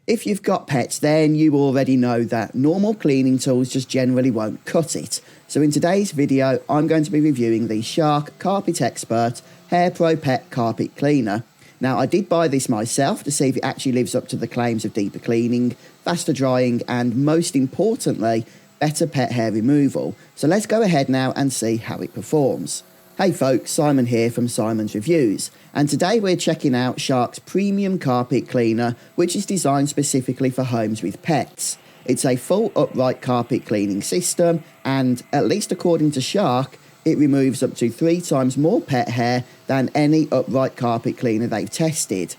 If you've got pets, then you already know that normal cleaning tools just generally won't cut it. So in today's video, I'm going to be reviewing the Shark CarpetXpert HairPro Pet Carpet Cleaner. Now, I did buy this myself to see if it actually lives up to the claims of deeper cleaning, faster drying, and most importantly, better pet hair removal. So let's go ahead now and see how it performs. Hey folks, Simon here from Simon's Reviews, and today we're checking out Shark's premium carpet cleaner, which is designed specifically for homes with pets. It's a full upright carpet cleaning system, and at least according to Shark, it removes up to 3 times more pet hair than any upright carpet cleaner they've tested.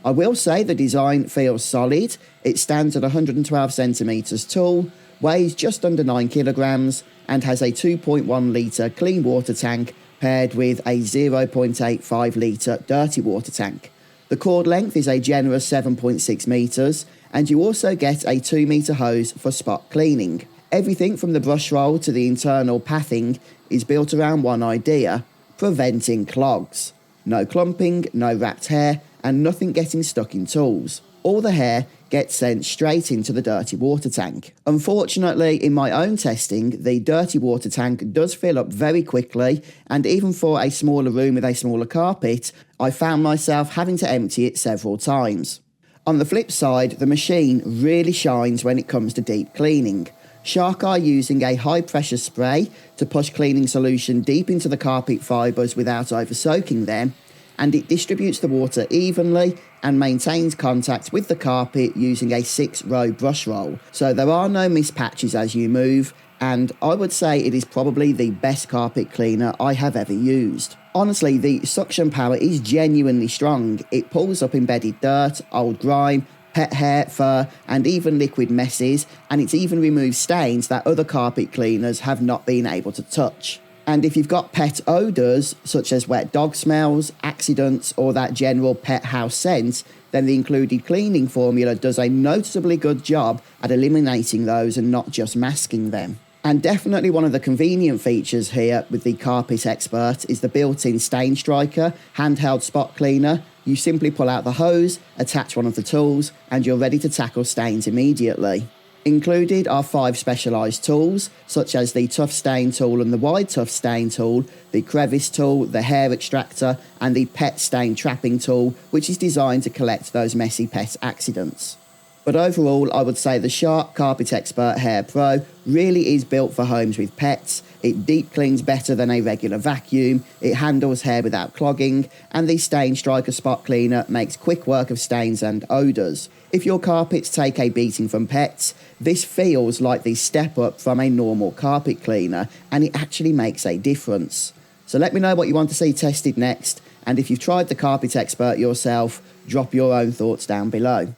I will say the design feels solid. It stands at 112 centimeters tall, weighs just under 9 kilograms, and has a 2.1 litre clean water tank paired with a 0.85 litre dirty water tank. The cord length is a generous 7.6 metres, and you also get a 2 metre hose for spot cleaning. Everything from the brush roll to the internal pathing is built around one idea: preventing clogs. No clumping, no wrapped hair, and nothing getting stuck in tools. All the hair gets sent straight into the dirty water tank. Unfortunately, in my own testing, the dirty water tank does fill up very quickly, and even for a smaller room with a smaller carpet, I found myself having to empty it several times. On the flip side, the machine really shines when it comes to deep cleaning. Shark are using a high pressure spray to push cleaning solution deep into the carpet fibres without over soaking them, and it distributes the water evenly and maintains contact with the carpet using a 6-row brush roll. So there are no missed patches as you move, and I would say it is probably the best carpet cleaner I have ever used. Honestly, the suction power is genuinely strong. It pulls up embedded dirt, old grime, pet hair, fur, and even liquid messes, and it even removes stains that other carpet cleaners have not been able to touch. And if you've got pet odours, such as wet dog smells, accidents, or that general pet house scent, then the included cleaning formula does a noticeably good job at eliminating those and not just masking them. And definitely one of the convenient features here with the CarpetXpert is the built-in StainStriker handheld spot cleaner. You simply pull out the hose, attach one of the tools, and you're ready to tackle stains immediately. Included are 5 specialised tools, such as the Tough Stain tool and the Wide Tough Stain tool, the Crevice tool, the Hair Extractor, and the Pet Stain Trapping tool, which is designed to collect those messy pet accidents. But overall, I would say the Shark CarpetXpert HairPro really is built for homes with pets. It deep cleans better than a regular vacuum, it handles hair without clogging, and the StainStriker spot cleaner makes quick work of stains and odours. If your carpets take a beating from pets, this feels like the step up from a normal carpet cleaner, and it actually makes a difference. So let me know what you want to see tested next, and if you've tried the CarpetXpert yourself, drop your own thoughts down below.